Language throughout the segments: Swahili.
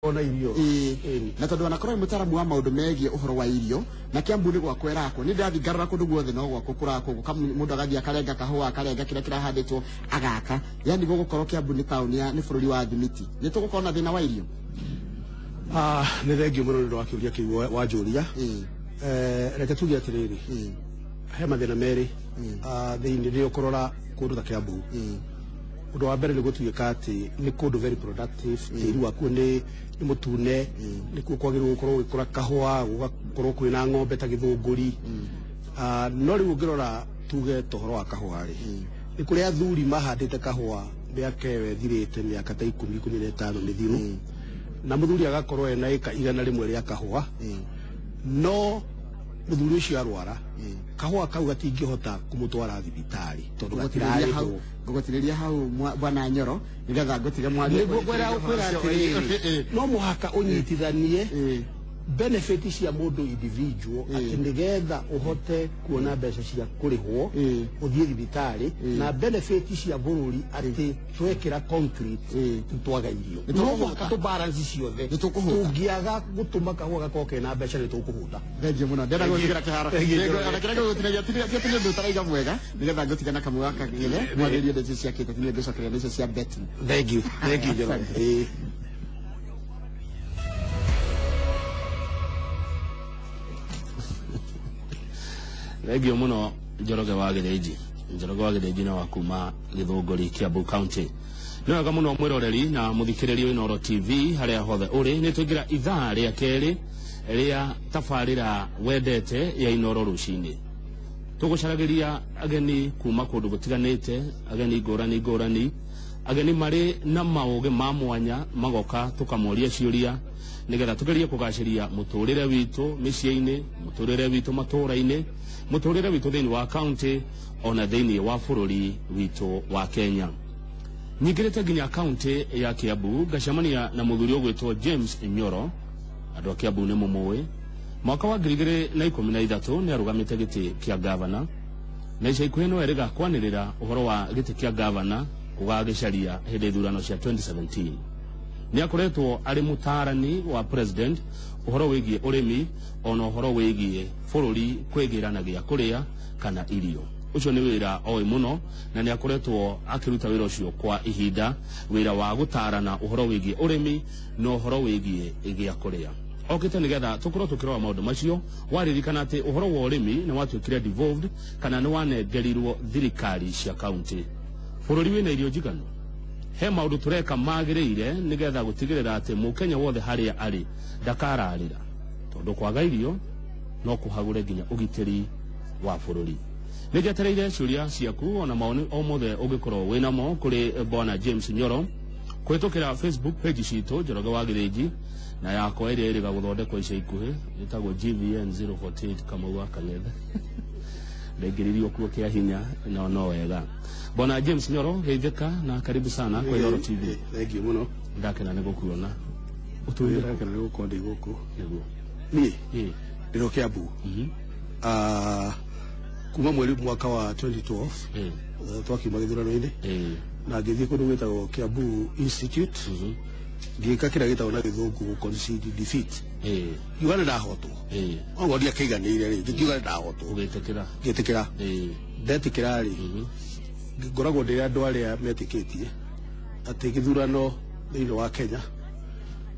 ona irio na tondu anakorwo mutaramu wa maundu megie uhoro wa irio na Kiambu ni gwakwa irako ni ndathi garura kundu guothe no gwakwa kurako mundu agathia akarenga kahua akarenga kira kirahanditwo agaka yani gugukorwo Kiambu ni tauni ya ni bururi wa thimiti ni tugukorwo na thina wa irio ni thengio muno ndu wakiuria kiu wanjuria reke tuge atiriri he mathina meri thiini ri ukorora kundu ta Kiambu undu wa mbere ni gutuika ati ni kundu very productive tiri waku ni mutune ni kwagirwo gukorwo gukura kahua gukorwo kwina ng'ombe ta githunguri no ri ungirora tuge tohoro wa kahua ri ni kuri athuri mahandite kahua miaka we thirite miaka ta 10-15 mithiru na muthuri agakorwo ena eka 100 ria kahua no muthuri ucio arwara kahua kau gatingihota kumutwara thibitari tondu gatirareho gugotiriria hau bwana Nyoro nigetha ngotire mwari no muhaka unyitithanie benefit cia mundu individual ati nigetha uhote kuona mbeca cia kurihwo uthie thibitari na benefit cia bururi ati twekira concrete twaga irio no muhaka tu balance ciothe tungiaga gutuma kahua gakoke na mbeca ni tukuhuta thengie muno ndenda guthira kiharo anakira gutinagia tini ndu taraiga mwega nigetha ngotigana kamwe waka gile mwaririe ndecio cia kite tini ngicokera ndecio cia betting thank you Njoro Regio muno Njoroge wa Githĩnji na wakuma Githunguri Kiambu County. Nĩ wega muno mwiroreri na muthikĩrĩria Inooro TV haria hothe uri nĩ twingira ithaa rĩa kerĩ ria tabarĩra wendete ya Inooro rucinĩ. Tugucaragiria ageni kuma kundu gutiganite ageni ngũrani ageni mari na mauge ma mwanya magoka tukamoria ciuria nigetha tugerie kugaciria muturire witu miciĩ-inĩ muturire witu matũra-inĩ muturire witu thiini wa county ona thiini wa bururi witu wa Kenya. Nyingirite nginya county ya Kiambu ngacemania na muthuri ugwitwo James Nyoro andu a Kiambu ni mumui mwaka wa 2013 ni arugamite giti kia governor na ica ikuhi no erega kwanirira uhoro wa giti kia governor ugagicaria hindi thurano cia 2017 ni akoretwo ari mutarani wa president uhoro wigie urimi ona uhoro wigie bururi kwigiranagia kuria kana irio ucio ni wira oi muno na ni akoretwo akiruta wira ucio kwa ihinda wira wa gutarana uhoro wigie urimi no uhoro wigie igia kuria okite nigetha tukorwo tukirwa maundu macio waririkana ati uhoro wa urimi ni watwikire devolved kana ni wanengerirwo thirikari cia county bururi wina irio njiganu he maundu tureka magiriire nigetha gutigirira ati mukenya wothe haria ari ndakararira tondu kwaga irio no kuhagure nginya ugitiri wa bururi. Nijetereire ciuria ciaku ona maoni o mothe ungikorwo winamo kuri bwana James Nyoro kwitukira Facebook page citu Njoroge wa Githĩnji na yakwa iria iriga guthondekwo ica ikuhi itagwo GVN 048 Kamau wa Kang'ethe ndengiririo kuo kia hinya no wega. Bwana James Nyoro geitheka na karibu sana kwa Inooro TV. Thank you muno ndakena nigukuona utuire ndakena nigukonde guku niguo ni ndiro Kiambu kuma mwaka wa 2012 twakiuma githurano-ini na ngithii kundu gwitagwo Kiambu Institute ngika kira gitagwo na githungu concede defeat Uganda ndahotwo ongo ndia kiganire ri ngiuga ndahotwo ugitikira ndetikira ri ngoragwo ndira andu aria metikitie ati githurano thiini wa Kenya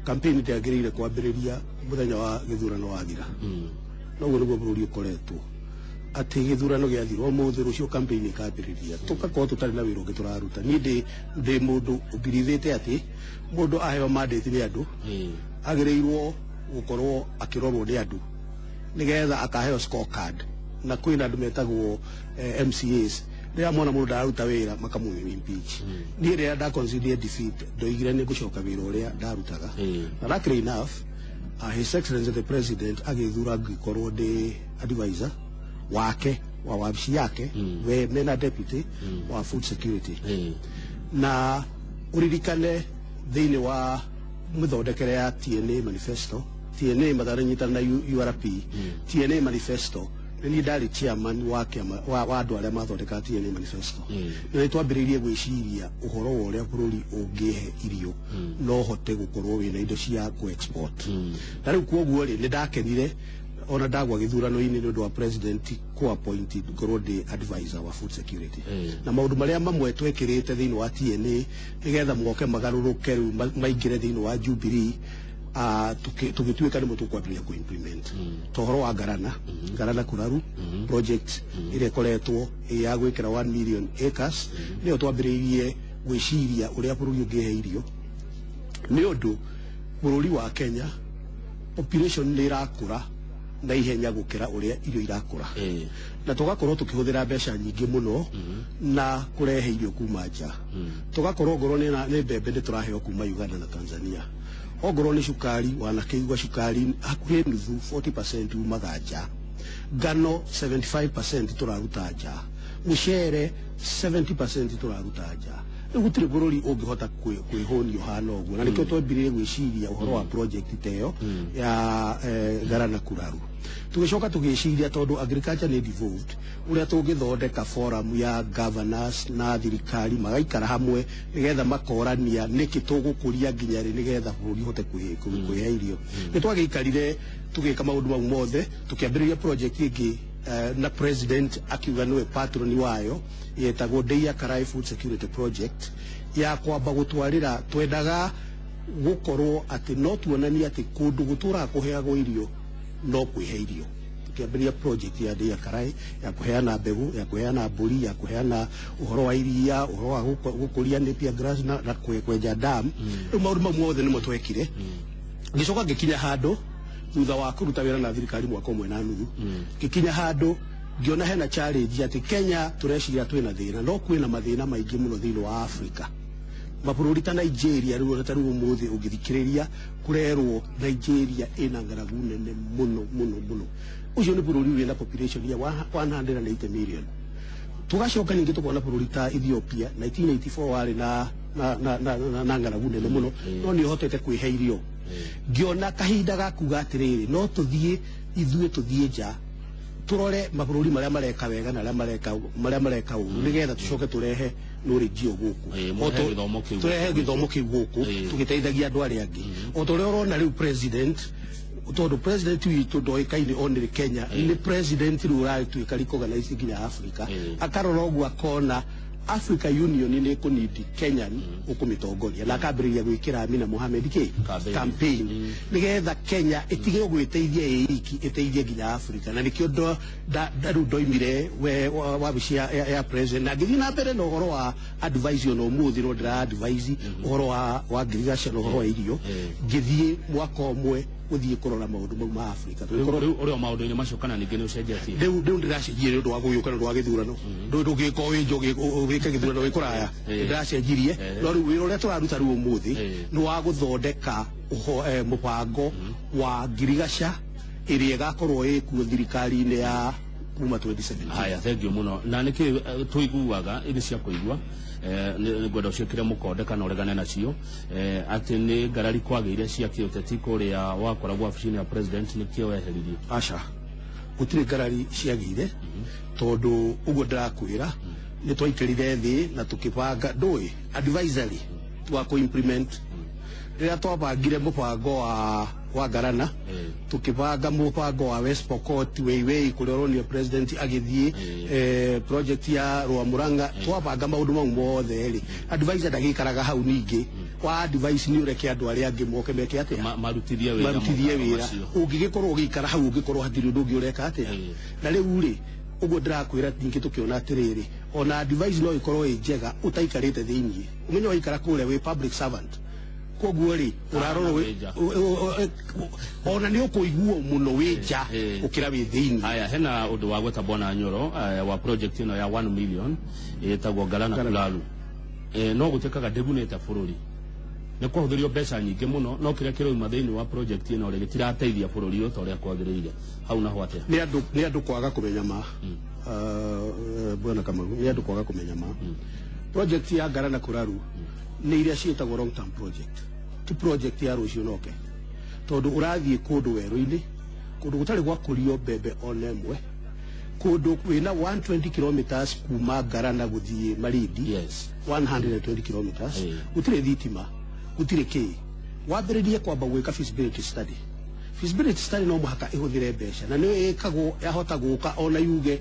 campaign ndiagirire kwambiriria muthenya wa githurano wathira noguo niguo bururi ukoretwo ati githurano giathirwo muthi rucio campaign ikambiriria tukakorwo tutari na wira ungi turaruta ni ndi mundu ubirithite ati mundu aheo mandate ni andu agireirwo gukorwo akirorwo ni andu nigetha akaheo scorecard na kwina andu metagwo MCAs ria mwana mundu ndaruta wira makamu impeach ni ria nda consider defeat ndoigire ni gucoka wira uria ndarutaga na luckily enough His Excellency the President agithura ngikorwo ndi advisor wake wa wabici yake we mena deputy wa food security na uririkane thiini wa mithondekere ya TNA manifesto TNA matharanyita na URP TNA manifesto ni ndari chairman wa andu aria mathondeka TNA manifesto ni twambiririe gwiciria uhoro wa uria bururi ungihe irio no hote gukorwo wina indo cia ku export na riu koguo ri ni ndakenire ona ndagwa githurano-ini ni undu wa president ko appointed ngorwo ndi advisor wa food security na maundu maria mamwe twekirite thiini wa TNA nigetha mwoke magaruruke riu maingire thiini wa Jubilee tugituika ni mutukwambia ku implement tohoro wa Garana Kuraru project ile koretwo ya gwikira 1 million acres ni twambiririe gwiciria uria bururi ungihe irio ni undu bururi wa Kenya population ni irakura na ihenya gukira uria irio irakura na tugakorwo tukihuthira mbeca nyingi muno na kurehe irio kuma nja tugakorwo ngoro ni mbembe ni turaheo kuma Uganda na Tanzania ogoro ni shukari wanakeigwa shukari hakuhe nuthu 40% umaga nja ngano 75% turaruta nja mucere 70% turaruta nja gutire bururi ungihota kwihonio hana uguo na nikio twambiririe gwiciria uhoro wa project teyo ya Garana Kuraru tugicoka tugiciria tondu agriculture ni devolved uria tungithondeka forum ya governors na thirikari magaikara hamwe nigetha makorania niki tugukuria nginya ri nigetha bururi hote kwiha irio ni twagiikarire tugika maundu mau mothe tukiambiriria project ingi na president akiuga niwe patron wayo yetagwo Deia Karai Food Security Project ya kwamba gutwarira twendaga gukorwo ati no tuonania ati kundu gutura kuheagwo irio no kwihe irio tukiambiriria project ya Deia Karai ya kuheana mbegu ya kuheana mburi ya kuheana uhoro wa iria uhoro wa gukuria napier grass na kwenja dam maundu mau mothe nimo twekire gicoka gikinya handu thutha wa kuruta wira na thirikari mwaka umwe na nuthu gikinya handu ngiona hena challenge ati Kenya tureciria twina thina no kwina mathina maingi muno thiini wa Africa mabũrũri ta Nigeria riu ta riu muthi ungithikiriria kurerwo Nigeria ina ngaragu nene muno ucio ni bũrũri wina population ya 180 million tugacoka ningi tukona bũrũri ta Ethiopia 1984 wari na ngaragu nene muno no ni hotete kwihe irio ngiona kahinda gakuga atiriri no tuthie ithue tuthie nja turore mabũrũri maria mareka wega na maria mareka uru nigetha tucoke turehe knowledge guku turehe githomo kiu guku tugiteithagia andu aria angi o turia urona riu president tondu president witu ndoikaine only Kenya ni president riu uratuika recognize nginya Africa akarora uguo akona Africa Union ni kunidi Kenya ukumitongoria na akambiriria gwikira Amina Mohamed campaign nigetha Kenya itige gwiteithia iki iteithie nginya Africa na nikio daru doimire we wabicia ya president na ngithi na mbere no horo wa advice ono muthi ro ndira advice horo wa agriculture no horo wa irio ngithie mwaka omwe guthie kurora maundu mau ma Africa uri maundu ni macokana ningi ni ucenjetie riu ndiracenjie ni undu wa guyuka ni undu wa githurano ndugika winjoge wike githurano wikuraya ndiracenjirie no riu wira uria turaruta riu umuthi ni wa guthondeka mubango wa agriculture iria igakorwo ikuo thirikari-ini ya kuma 2017 haya thank you muno na niki tuiguaga ini cia kuigua ni gwenda ucikire mukonde kana uregane nacio ati ni ngarari kwagiire cia kiuteti kuria wakoragwo wabici-ini ya president nikio weheririe aca gutire ngarari ciagire tondu uguo ndirakwira ni twaikirire thi na tukibanga ndui advisory twa ku implement riria twabangire mubango wa Garana tukibanga mubango wa West Pokot weiwei kuria president agithie project ya Rwamuranga twabanga maundu mau mothe ri advisor ndagikaraga hau ningi wa advice ni ureke andu aria angi moke meke atia marutithie wira ungigikorwo ugikara hau ungikorwo hatiri undu ungi ureka atia na riu ri uguo ndirakwira ningi tukiona atiriri ona advice no ikorwo njega utaikarite thiini umenye waikara kuria wi public servant koguo ri uraroro ona ni ukuiguo muno wija ukira wi thiini haya hena undu wa gweta bona Nyoro wa project ino ya 1 million etagwo Garana Kuraru no gutekaga ndeguneta bururi ni kuhuthirio mbeca nyingi muno no kiria kiroima thiini wa project ino ri gitirateithia bururi uto ria kwagiriire hau na hwate ni andu kwaga kumenya ma bwana kama ni andu kwaga kumenya ma project ya Garana Kuraru ni iria cietagwo long term project ti project ya rucio noke tondu urathie kundu weru-ini kundu gutari gwakurio mbembe onemwe kodo wina 120 kilometers kuma Garana guthie Malindi. Yes. 120 kilometers. Utire thitima, utire ki. Wabererie kwamba gwika feasibility study. Feasibility study no muhaka ihuthire mbeca na ni ikago yahota guka ona yuge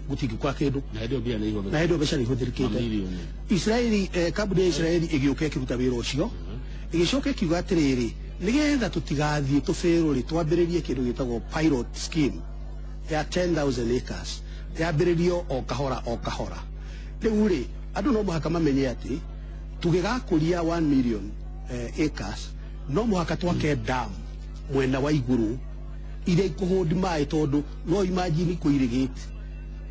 gutigi kwa kindu na ndio bia ni na ndio mbeca ni ihuthirikite. Israeli kabuni ya Israeli igiuka ikiruta wira ucio igicoka ikiuga atiriri nigetha tutigathie tufiruri twambiririe kindu gitagwo pilot scheme ya 10,000 acres yambiririo o kahora riu ri andu no muhaka mamenye ati tugigakuria 1 million acres no muhaka twake dam mwena wa iguru ile ikuhodi mai tondu no imagine kuirigate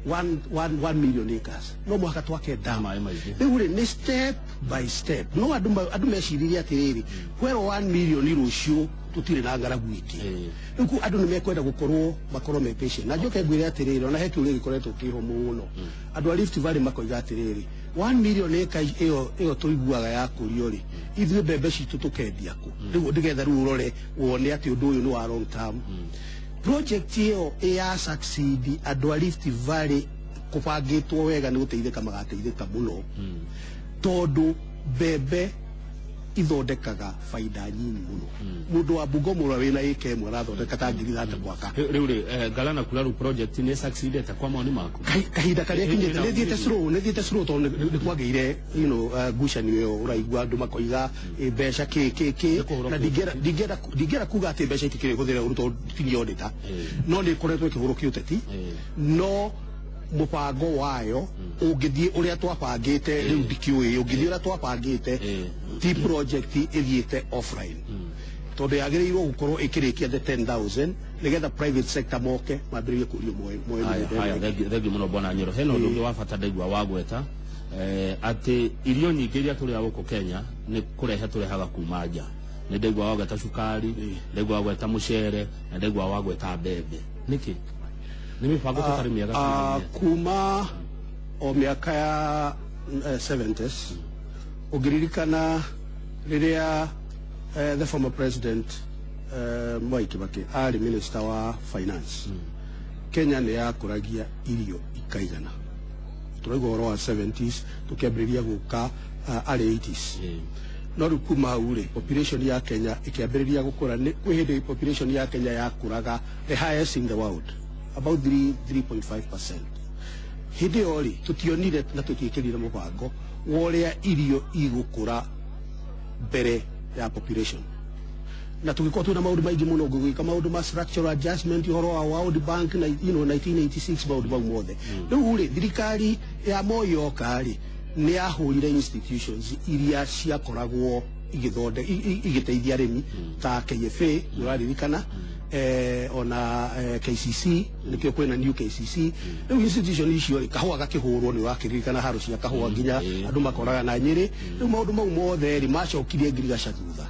1 million acres no muhaka twake dam riu ri ni step by step no andu meciriria atiriri kwero 1 million rucio tutire na ngaragu iki riu andu ni mekwenda gukorwo me patient na njoke ngwire atiriri ona heki uri gikoretwo kiho muno andu a Rift Valley makoiga atiriri 1 million acres iyo tuiguaga ya kurio ri ithuĩ mbembe citu tukendia ku riu ndigetha riu urore wone ati undu uyu ni wa long term project iyo ya succeed andu a Rift Valley kubangitwo wega ni guteithika magateithika muno tondu mbembe ithondekaga faida nyinyi muno mundu wa Bungoma wina ike mwe rathondeka ta ngiri thate mwaka riu ri Galana Kularu project ni succeed ta kwa maoni mako kahinda karia kinyete ne thiete slow tondu ni kwageire ngucanio iyo uraigua andu makoiga mbeca ki na ndigera kuga ati mbeca itikire guthire uruto tiriodita no ni koretwo ikihurukio uteti no mupango wayo ungithie uria twapangite riu ndikiui ungithie uria twapangite ti project ithiete offline tondu yagirirwo gukorwo ikirikia the 10,000 nigetha private sector moke mambiririe kurio moyo haya thegi muno bwana Nyoro heno ndungi wa bata ndaigua wagweta ati irio nyingi iria turi guku Kenya ni kurehe turehaga kuma nja ni ndaigua wagweta cukari ndaigua wagweta mucere na ndaigua wagweta mbembe niki ni mipango tutari miaga kuma o miaka ya 70s ugiririkana riria the former president Mwai Kibaki ari minister wa finance Kenya ni yakuragia irio ikaigana turaigwa oro wa 70s tukiambiriria guka ari 80s no kuma ure population ya Kenya ikiambiriria gukura ni kwihindi population ya Kenya yakuraga the highest in the world about 3.5%. Hindi ori tutionire na tutikirire mubango woria irio igukura mbere ya population na tugiko tuna maundu maingi muno ngugika maundu ma structural adjustment ihoro wa World Bank na 1986 maundu mau mothe riu ri thirikari ya Moi okari ni ahurire institutions iria ciakoragwo igiteithia arimi ta KFA uraririkana ona KCC nikio kwena new KCC riu institution icio kahua gakihurwo ni wakiririkana haru cia kahua nginya andu makoraga na Nyeri riu maundu mau mothe ri macokirie ngirigaca thutha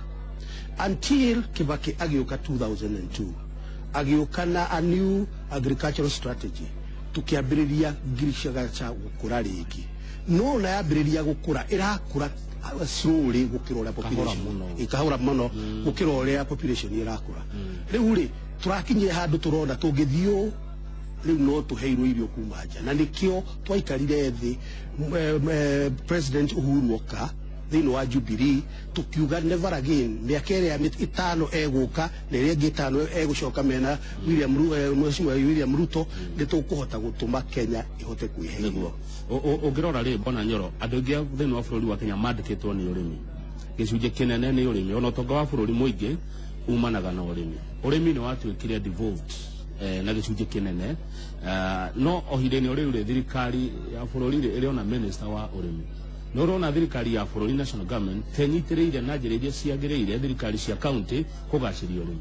until Kibaki agiuka 2002 agiuka na a new agricultural strategy tukiambiriria ngirigaca gukura ringi no na yambiriria gukura irakura slowly gukirora population ikahura muno gukirora population irakura riu ri turakinyire handu turona tungithio riu no tuheirwo irio kuma nja na nikio twaikarire thi president Uhuru oka thini wa Jubilee tukiuga never again miaka ya itano eguka na iria ngitano egucoka mena William Ruto nitukuhota gutuma Kenya ihote kwiheirwo ungirora ri bona Nyoro andu ngi thini wa bururi wa Kenya mandikitwo ni urimi gicunje kinene ni urimi ona utonga wa bururi muingi umanaga na urimi ni watuikire devolved na gicunje kinene no ohireni uri thirikari ya bururi iri ona minister wa urimi no rona thirikari ya bururi national government tenyitiriire na njira iria ciagiriire thirikari cia county kugaciria urimi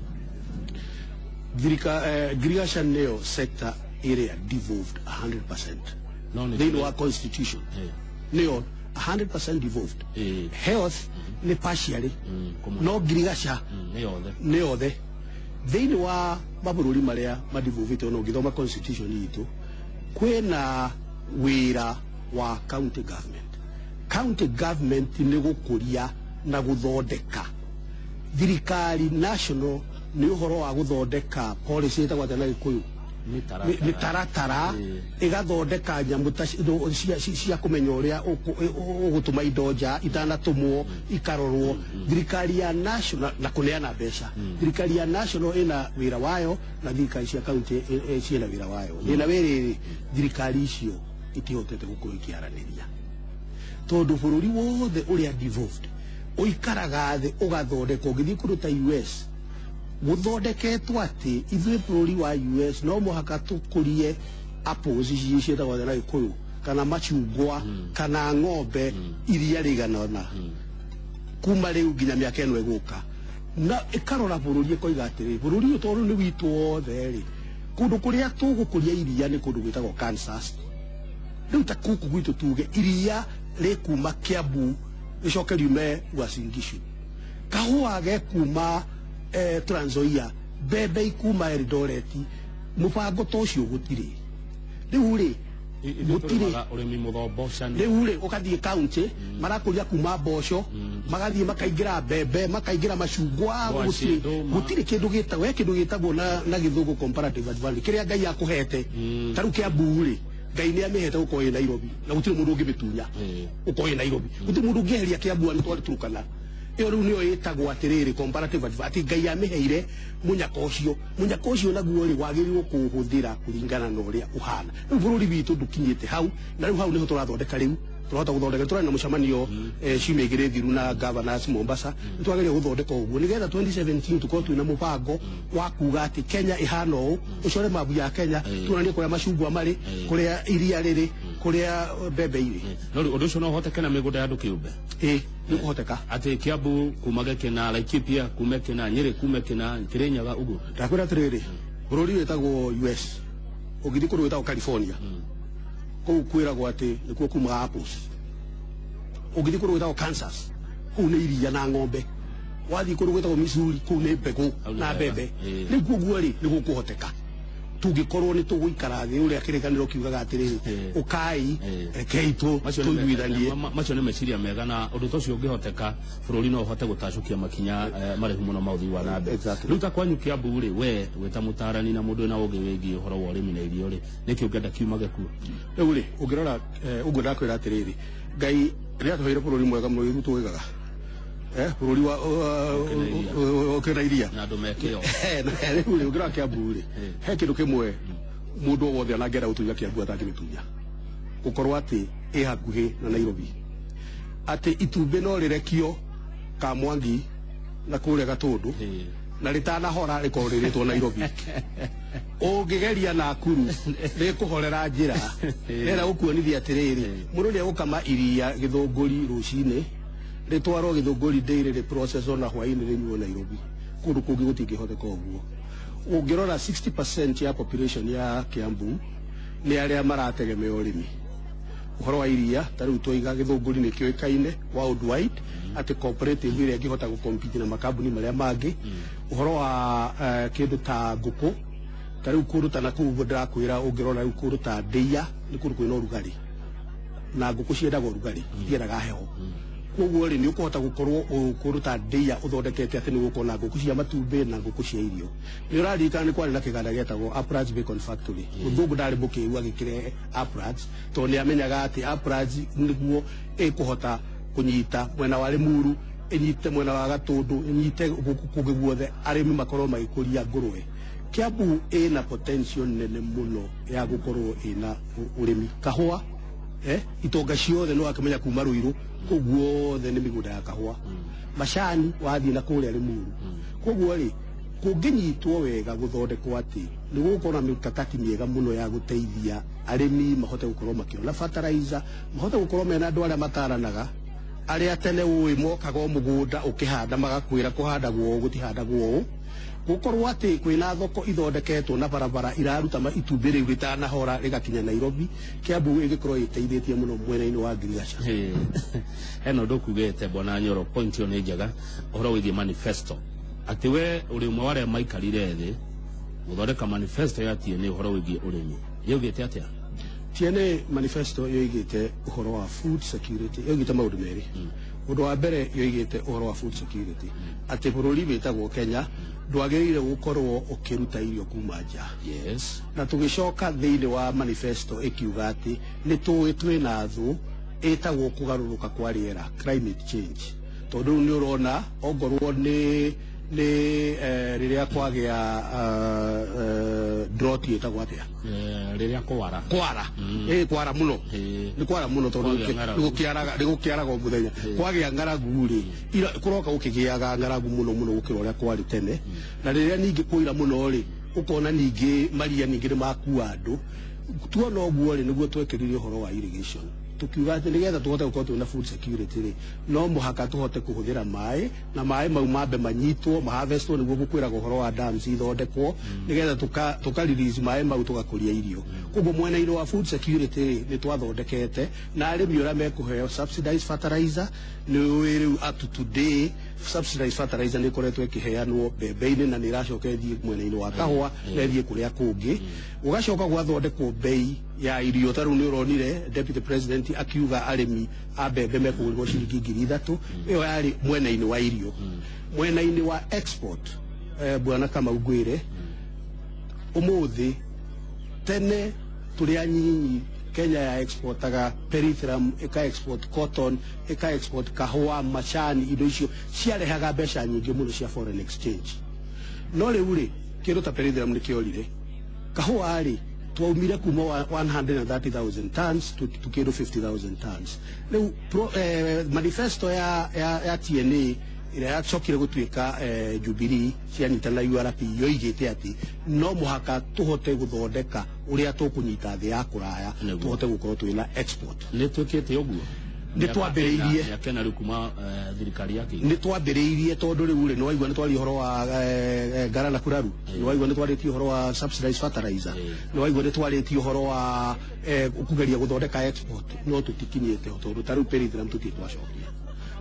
agriculture neo sector area devolved 100% they know our constitution neo 100% devolved health ni partially no agriculture ne othe they know mabururi maria madivovite ono ngithoma constitution yitu kwena wira wa county government ni gukuria na guthondeka thirikari national ni uhoro wa guthondeka policy ta gwatana Gikuyu mitaratara igathondeka nyamu cia kumenya uria ugutuma indo nja itanatumwo ikarorwo. Thirikari ya national na kuneana mbeca, thirikari ya national ina wira wayo na thirikari cia county ciina wira wayo. Thina wiri thirikari icio itihotete gukorwo ikiaraniria tondu bururi wothe uria devolved uikaraga thi ugathondeka. Ungithii kundu ta US guthondeketwo ati ithuĩ bũrũri wa US no mũhaka tũkũrie apples ciĩtagwo na Gĩkũyũ kana macungwa kana ng'ombe iria rĩiganona kuma rĩu nginya mĩaka ĩno ĩgũka, na ĩkarora bũrũri ĩkoiga atĩrĩ bũrũri ũyũ tondũ nĩ witũ wothe rĩ, kũndũ kũrĩa tũgũkũria iria nĩ kũndũ gwĩtagwo Kansas. Rĩu ta gũkũ gwitũ tuge iria rĩkuma Kiambu rĩcoke riume Uasin Gishu, kahũa gekuma Trans Nzoia, mbembe ikuma Eldoret, mũbango ta ũcio gũtirĩ. Rĩu rĩ gũtirĩ rĩu rĩ ũgathiĩ county marakũria kuma mboco magathiĩ makaingĩra mbembe makaingĩra macungwa, gũtirĩ kĩndũ gĩtagwo na Gĩthũngũ comparative advantage kĩrĩa Ngai akũhete. Ta rĩu Kiambu rĩ Ngai nĩ amĩhete gũkorwo ĩ Nairobi na gũtirĩ mũndũ ũngĩmĩtunya gũkorwo ĩ Nairobi, gũtirĩ mũndũ ũngĩeheria Kiambu nĩ twarĩ Turkana. Iyo riu niyo yitagwo atiriri comparative advantage. Ngai amiheire munyaka ucio naguo ri wagirirwo kuhuthira kuringana na uria uhana. Riu bururi witu ndukinyite hau na riu hau niho turathondeka riu turahota guthondeka turana na mucemanio ciumia igiri thiru na governors Mombasa nitwageria guthondeka uguo nigetha 2017 tukorwo twina mubango wa kuga ati Kenya ihana uu ucore mabu ya Kenya tuonanie kuria macungwa mari kuria iria riri kuria mbembe iri. No undu ucio no hoteka na migunda ya andu kiumbe ni kuhoteka ati Kiambu kumageke na Laikipia kumeke na Nyeri kumeke na Kirinyaga uguo. Ndakwira atiriri bururi witagwo US ugithi kundu witagwo California kou kwiragwo ati nikuo kuma apples. Ugithi kundu witagwo Kansas kou ni iria na ng'ombe. Wathi kundu witagwo Missouri kou ni mbegu na mbembe. Niguo guo ri niguo kuhoteka tungikorwo ni tuguikara thi uria kiriganiro kiugaga atiriri ukai keitu tuiguithanie. Macio ni meciria mega na undu tocio ungihoteka bururi no uhote gutacukia makinya marihu muno mauthi wa nambe. Riu ta kwanyu Kiambu ri we weta mutarani na mundu na ungi wigi uhoro wa urimi na irio ri niki ungenda kiumage ku. Riu ri ungirora uguo ndakwira atiriri Ngai ria tuheire bururi mwega muno iru tuigaga bururi wa okena iria na ndomekeo riu ri ungirora Kiambu ri he kindu kimwe mundu wothe anangera gutunya Kiambu atangimitunya gukorwo ati i hakuhi na Nairobi ati itumbi no rirekio Kamwangi na kuria Gatundu na ritanahora rikorirĩtwo Nairobi. Ũngĩgeria Nakuru rĩkũhorera njĩra rĩera gũkuonithia atirĩrĩ mũndũ nĩ agũkama iria Gĩthũngũri rũcinĩ rĩtwarwo Gĩthũngũri dairy rĩ process ona hwainĩ rĩnyuo Nairobi kũndũ kũngĩ gũtingĩhoteka ũguo. Ũngĩrora 60% ya population ya Kiambu nĩ arĩa marategemea ũrĩmi. Uhoro wa iria ta rĩu tũiga Gĩthũngũri nĩ kĩoĩkaine worldwide ati cooperative ĩrĩa ĩngĩhota gũkompete na makambuni marĩa mangĩ. Uhoro wa kĩndũ ta ngũkũ ta rĩu kũndũ ta Nakuru ndĩrakwĩra ũngĩrora rĩu kũndũ ta Ndeia nĩ kũndũ kwĩna ũrugarĩ na ngũkũ ciendaga ũrugarĩ itiendaga heho. Koguo rĩ nĩ ũkũhota gũkorwo kũndũ ta Ndeia ũthondekete atĩ nĩ gũkorwo na ngũkũ cia matumbĩ na ngũkũ cia irio. Nĩ ũraririkana nĩ kwarĩ na kĩganda gĩetagwo Uplands Bacon Factory. Mũthũngũ ndarĩ mũkĩĩgu agĩkĩrehe Uplands tondũ nĩ amenyaga atĩ Uplands nĩguo ĩkũhota kunyita mwena wa Limuru inyite mwena wa Gatundu inyite kũngĩ guothe arĩmi makorwo magĩkũria ngũrwe. Kiambu ĩna potential nene muno ya gũkorwo ĩna ũrĩmi kahũa itonga ciothe no akĩmenya kuma Ruiru koguo the nĩ mĩgũnda ya kahũa macani wathiĩ na kũrĩa Limuru. Koguo rĩ kũngĩnyitwo wega gũthondekwo atĩ nĩ gũkorwo na mikakati mĩega muno ya gũteithia arĩmi mahote gũkorwo makĩona fertilizer mahote gũkorwo mena andũ arĩa mataranaga arĩa tene ũĩ mokaga mũgũnda ũkĩhanda magakwĩra kũhandagwo gũtihandagwo gukorwo ati kwina thoko ithondeketwo na barabara iraruta itumbĩ rĩu rĩtanahora rĩgakinya Nairobi. Kiambu ĩgĩkorwo ĩteithĩtie muno mwena-inĩ wa ngirigaca. Eno ndũkugĩte Bwana Nyoro point ĩyo nĩ njega ũhoro wĩgiĩ manifesto atĩ we ũrĩ ũmwe wa arĩa maikarire thĩ gũthondeka manifesto yatie nĩ ũhoro wĩgiĩ ũrĩmi yaugĩte atĩa? Tiene manifesto yoigĩte ũhoro wa food security yoigĩte maũndũ merĩ. Ũndũ wa mbere yoigĩte ũhoro wa food security atĩ bũrũri wĩtagwo Kenya ndwagĩrĩire gũkorwo ũkĩruta irio kuma nja. Yes. Na tũgĩcoka thĩinĩ wa manifesto ĩkiuga atĩ nĩ tũĩ twĩna thũ ĩtagwo kũgarũrũka kwa rĩera, climate change. Tondũ nĩ ũrona ongorwo nĩ rĩrĩa kwagĩa drought ĩtagwo atĩa, rĩrĩa kwara kwara mũno, nĩ kwara mũno tondũ nĩ gũkĩaraga o mũthenya, kwagĩa ng'aragu rĩ kũroka gũkĩgĩaga ng'aragu mũno mũno gũkĩra ũrĩa kwarĩ tene, na rĩrĩa ningĩ kũira mũno rĩ ũkona ningĩ maria ningĩ nĩ makua andũ. Tuona ũguo rĩ nĩguo twekĩrire ũhoro wa irrigation, tukiuga atĩ nĩgetha tũhote gũkorwo twĩna food security rĩ no mũhaka tũhote kũhũthĩra maĩ, na maĩ mau mambe manyitwo maharvestwo nĩguo gũkwĩraga ũhoro wa dams ithondekwo nĩgetha tũka release maĩ mau tũgakũria irio. Koguo mwena-inĩ wa food security rĩ nĩ twathondekete na arĩmi ũrĩa mekũheo subsidized fertilizer. Nĩ rĩu up to today subsidized fertilizer nĩ ĩkoretwo ĩkĩheanwo mbembe-inĩ na nĩ ĩracoka ĩthiĩ mwena-inĩ wa kahũa na ĩthiĩ kũrĩa kũngĩ. Gũgacoka gwathondekwo bei ya irio, ta rĩu nĩ ũronire Deputy President akiuga arĩmi a mbembe mekũgũrĩrwo ciringi 3,000. Ĩyo yarĩ mwena-inĩ wa irio. Mwena-inĩ wa export Bwana Kamau Ngwĩre, ũmũthĩ tene tũrĩ anyinyi Kenya ya exportaga perithrum, ika export cotton, ika export kahũa, macani, indo icio ciarehaga mbeca nyingĩ mũno cia foreign exchange. No rĩu rĩ kĩndũ ta perithrum nĩ kĩorire. Kahũa rĩ twaumire kuma 130,000 tons to kĩndũ 50,000 tons. Rĩu manifesto ya TNA ĩrĩa yacokire gũtuĩka Jubilee cianyitana URP yoigĩte atĩ no mũhaka tũhote gũthondeka ũrĩa tũkũnyita thĩ ya kũraya tũhote gũkorwo twĩna export. Nĩ twĩkĩte ũguo? Nĩ twambĩrĩirie Kenya rĩu kuma thirikari yake. Nĩ twambĩrĩirie tondũ rĩu rĩ nĩ waigua nĩ twarĩ ũhoro wa Ngara na Kuraru, nĩ waigua nĩ twarĩtie ũhoro wa subsidized fertilizer, nĩ waigua nĩ twarĩtie ũhoro wa kũgeria gũthondeka export, no tũtikinyĩte tondũ ta rĩu perithrum tũtirĩ twacokia,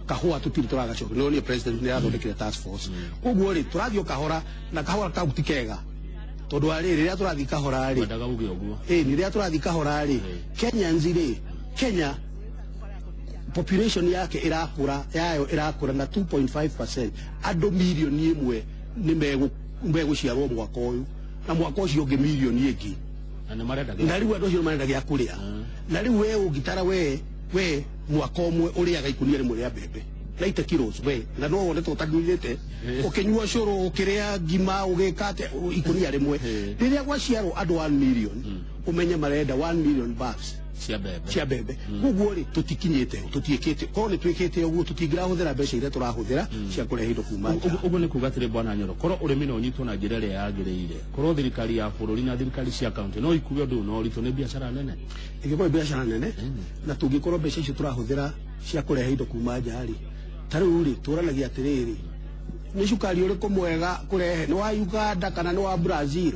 kahũa tũtirĩ tũragacokia. No nĩ president nĩ arathondekire task force. Koguo rĩ tũrathiĩ kahora na kahora kau ti kega tondũ rĩrĩa tũrathiĩ kahora rĩ rĩrĩa tũrathiĩ kahora rĩ Kenyans rĩ Kenya population yake irakũra na 2.5%. Andũ milioni ĩmwe nĩ megũciarwo mwaka ũyũ na mwaka ũcio ũngĩ milioni ĩngĩ, na rĩu andũ acio marenda gĩa kũrĩa. Na rĩu we ũngĩtara we mwaka ũmwe ũrĩaga ikunia rĩmwe rĩa mbembe 90 kilos we, na no wone tũtagirĩte ũkĩnyua cũrũ ũkĩrĩa ngima ũgĩka ikunia rĩmwe. Rĩrĩa gwaciarwo andũ 1 million ũmenye marenda 1 million bags cia mbembe. Koguo rĩ tũtikinyĩte tũtiĩkĩte, korwo nĩ twĩkĩte ũguo tũtingĩrahũthĩra mbeca iria tũrahũthĩra cia kũrehe indo kuma nja. Ũguo nĩ kuuga atĩrĩ Bwana Nyoro, korwo ũrĩmi no ũnyitwo na njĩra ĩrĩa yagĩrĩire, korwo thirikari ya bũrũri na thirikari cia kaunti no ikuge ũndũ no ũritũ nĩ biacara nene, ĩngĩkorwo biacara nene na tũngĩkorwo mbeca icio tũrahũthĩra cia kũrehe indo kuma nja rĩ, ta rĩu rĩ tũranagia atĩrĩrĩ nĩ cukari ũrĩkũ mwega kũrehe, nĩ wa Uganda kana nĩ wa Brazil?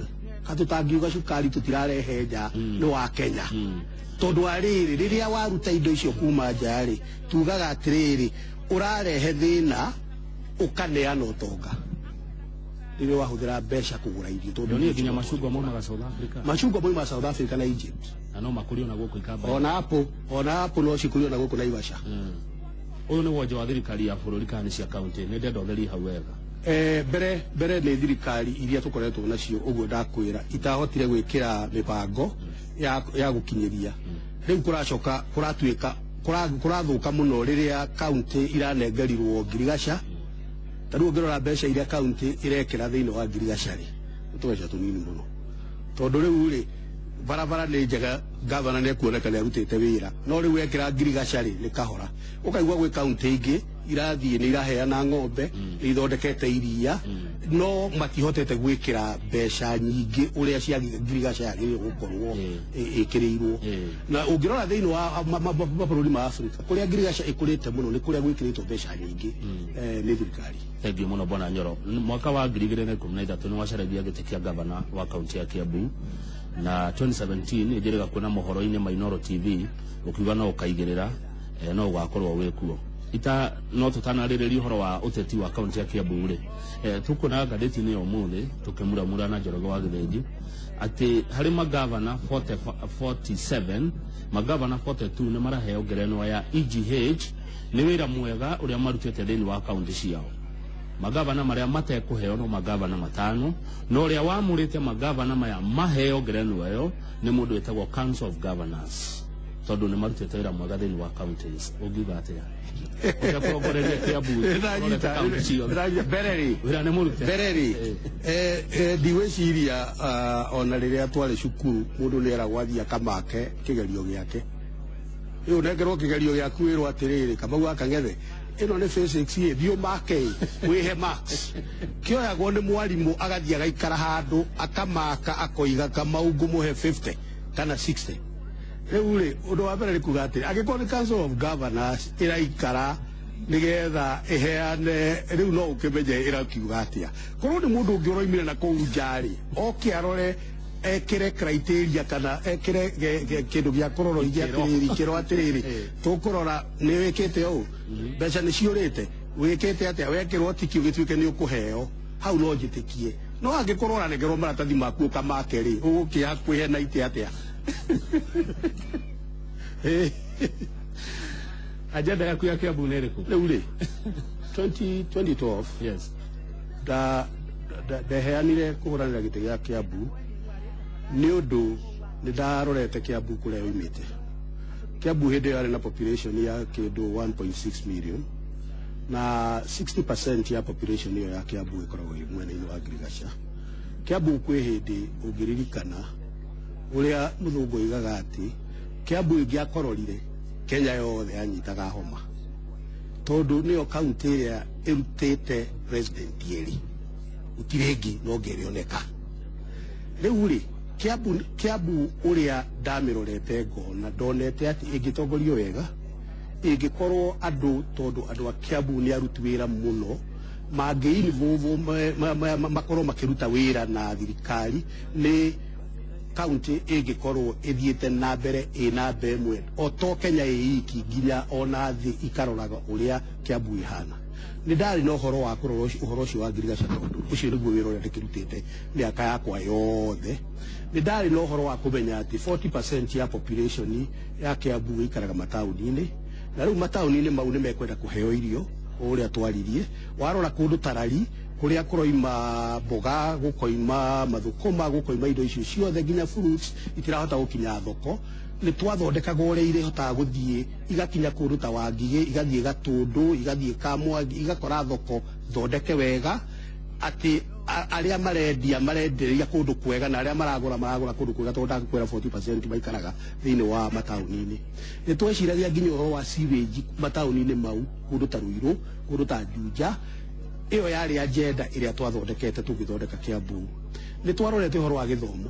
Katũtangiuga cukari tũtirarehe nja, nĩ wa Kenya. Tondũ arĩrĩ rĩrĩa waruta indo icio kuma nja rĩ tugaga atĩrĩrĩ ũrarehe thĩna ũkaneana ũtonga rĩrĩa wahũthĩra mbeca kũgũra irio. Tondũ nĩ nginya macungwa maumaga South Africa, macungwa maumaga South Africa na Egypt, na no makũrio na gũkũ ikamba, ona apple no cikũrio na gũkũ Naivasha. Ũyũ nĩ wonje wa thirikari ya bũrũri kana cia kaunti, nĩ ndenda ũtheri hau wega. Mbere nĩ thirikari iria tũkoretwo nacio ũguo ndakwĩra itahotire gwĩkĩra mĩbango ya gũkinyĩria. Rĩu kũracoka kũratuĩka kũrathũka mũno rĩrĩa kaunti iranengerirwo ngirigaca. Ta rĩu ũngĩrora mbeca iria kaunti irekĩra thĩinĩ wa ngirigaca rĩ nĩ tũbeca tũnini mũno, tondũ rĩu rĩ barabara nĩ njega, gavana nĩ ekuoneka nĩ arutĩte wĩra, no rĩu wekĩra ngirigaca rĩ nĩ kahora. Ũkaigua gwĩ kaunti ingĩ irathiĩ nĩ iraheana ng'ombe nĩ ithondekete iria, no matihotete gwĩkĩra mbeca nyingĩ ũrĩa cia ngirigaca yagĩrĩirwo gũkorwo ĩkĩrĩirwo. Na ũngĩrora thĩinĩ wa mabũrũri ma Afrika kũrĩa ngirigaca ĩkũrĩte mũno nĩ kũrĩa gwĩkĩrĩtwo mbeca nyingĩ nĩ thirikari. Thengiũ mũno Bwana Nyoro. Mwaka wa 2013 nĩ wacaragia gĩtĩ kĩa gavana wa kaunti ya Kiambu, na 2017 ĩnjĩrĩga kuona mohoro-inĩ ma Inooro TV ũkiuga no ũkaigĩrĩra no ũgakorwo wĩkuo. No tũtanarĩrĩria ũhoro wa ũteti wa kaunti ya Kiambu rĩ, tũkuona ngathĩti-inĩ ya ũmũthĩ tũkĩmuramura na Njoroge wa Gĩthĩnji atĩ harĩ magavana 47 magavana 42 nĩ maraheo ngerenwa ya EGH nĩ wĩra mwega ũrĩa marutĩte thĩinĩ wa kaunti ciao. magavana maria matekuheo no magavana matano no ria wamurite magavana maya maheo ngerenwa yo ni mundu wetagwo Council of Governors tondu ni marutite wira mwega thiini wa counties ungiuga atia ukakogoreria Kiambu Bereri ndiwiciria ona riria twari cukuru mundu ni eragwathia kamake kigerio giake riu nengerwo kigerio giaku wirwo atiriri Kamau Akangethe ino ni physics thio make wihe max kioyagwo ni mwarimu agathia gaikara handu akamaka akoiga Kamau ngumuhe 50 kana 60 riu ri undu wa mbere kuga atiri agikorwo ni Council of Governors iraikara nigetha iheane riu no ukimenye irakiuga atia korwo ni mundu ungi uroimire na kou njari oke arore ekire criteria kana ekire kindu gya kuroro igia atiriri kiro atiriri tukurora ni wikite u mbeca ni ciurite wikite atia wekirwo tiki ugituike ni ukuheo hau no njitikie no angikorwo negerwo maratathi maku kamake ri ugukia kwihena ite atia agenda yaku ya Kiambu ni iriku riu ri 2012 yes ndaheanire kuhuranira gite gia Kiambu ni undu ni ndarorete Kiambu kuria umite Kiambu hindi yari na population ya kindu 1.6 million na 60% ya population ya Kiambu ikoragwo mwena-ini wa Girigaca Kiambu kwi hindi ungiririkana uria muthungu igaga ati Kiambu ingiakororire Kenya yothe anyitaga homa tondu niyo county iria irutite president yeri utirengi no ngerioneka riu ri Kiambu uria ndamirorete ngona ndonete ati ingitongorio wega ingikorwo andu tondu andu a Kiambu ni aruti wira muno mangiinvolve makorwo makiruta wira na thirikari ni county ingikorwo ithiite na mbere ina mbemwe o to Kenya iki nginya ona thi ikaroraga uria Kiambu ihana ni ndari no horo wa kurora uhoro ucio wa Girigaca tondu ucio niguo wira uria ndikirutite miaka yakwa yothe ni ndari no horo wa kumenya ati 40% ya population ya Kiambu ikaraga matauni-ini na riu matauni-ini mau ni mekwenda kuheo irio uria twaririe warora kundu tarari kuria kuroima mboga gukoima mathukuma gukoima indo icio ciothe nginya fruits itirahota gukinya thoko ni twathondekaga uria irihotaga guthie igakinya kundu ta Wangige igathie Gatundu igathie Kamwangi igakora thoko thondeke wega ati aria marenderia kundu kwega na aria maragura kundu kwega tondu ndakwira 40% maikaraga thiini wa matauni-ini ni tweciragia nginya uhoro wa sewage matauni-ini mau kundu ta Ruiru kundu ta Juja iyo yari agenda iria twathondekete tugithondeka Kiambu ni twarorete uhoro wa githomo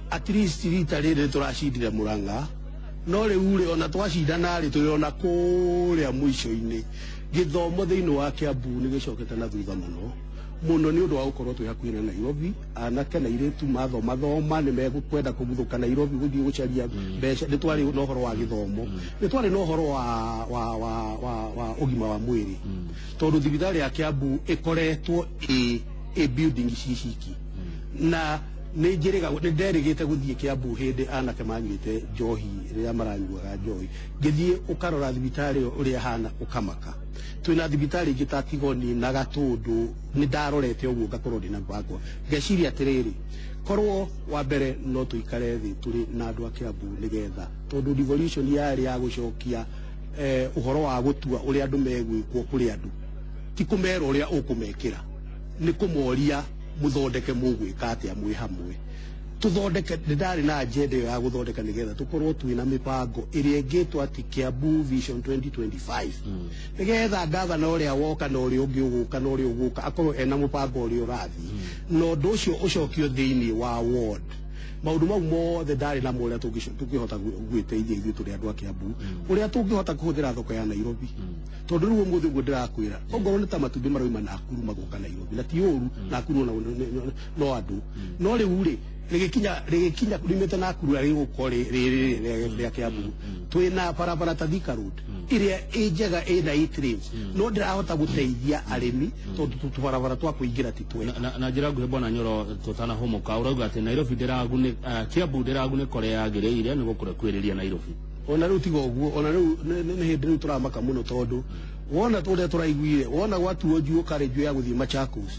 at least rita riri turacindire Murang'a no riu ri ona twacindana ri tuyona kuria mwisho-ini githomo thiini wa Kiambu ni gicokete na thutha muno ni undu wa gukorwo twi hakuhi na Nairobi anake na iritu mathoma ni megukwenda kumuthuka Nairobi guthie gucaria mbeca ni twari no horo wa githomo ni twari no horo wa ugima wa mwiri tondu thibitari ya Kiambu ikoretwo building ciciki na ni njiriga ni nderigite guthie Kiambu hindi anake manyite njohi ria maranyuaga njohi ngithie ukarora thibitari uria hana ukamaka twina thibitari ingi ta Tigoni na Gatundu ni ndarorete uguo ngakorwo ndina mbango ngeciria atiriri korwo wa mbere no tuikare thi turi na andu a Kiambu nigetha tondu devolution yari ya gucokia uhoro wa gutua uria andu megwikwo kuri andu ti kumera uria ukumekira ni kumoria muthondeke mugwika atia mwi hamwe tuthondeke ndari na agenda ya guthondeka nigetha tukorwo twina mipango iria ingitwa ati Kiambu Vision 2025 nigetha gavana uria woka na uria ungi uguka na uria uguka akorwo ena mupango uria urathi no ndu ucio ucokio thiini wa ward maundu mau mothe ndari na muria tungihota gwiteithia ithuĩ turi andu a Kiambu uria tungihota kuhuthira thoko ya Nairobi tondu riu umuthi guo ndirakwira ongorwo ni ta matumbi maroima Nakuru magoka Nairobi na ti uru Nakuru no andu no riu ri rigikinya kurimete Nakuru ari gukori ria Kiambu twina barabara ta Thika Road iria ijega ina e-trains no ndirahota guteithia arimi tondu tubarabara twa kuingira ti twega na njira nguhe bwana Nyoro tutana homoka urauga ati Nairobi ndiragune Kiambu ndiragune kore yagiriire ni gukure kwiriria Nairobi ona riu tigo guo ona riu ni hindi riu turamaka muno tondu wona tore turaiguire wona watu ojuo kare ju ya guthii Machakos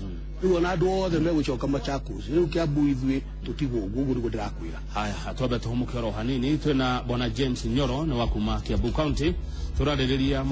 riu na andu othe megucoka Machakos riu Kiambu ithue tutigwo gugu niguo ndirakwira. Haya atwabe tuhumuke ro hanini twina bwana James Nyoro ni wa kuma Kiambu County turaririria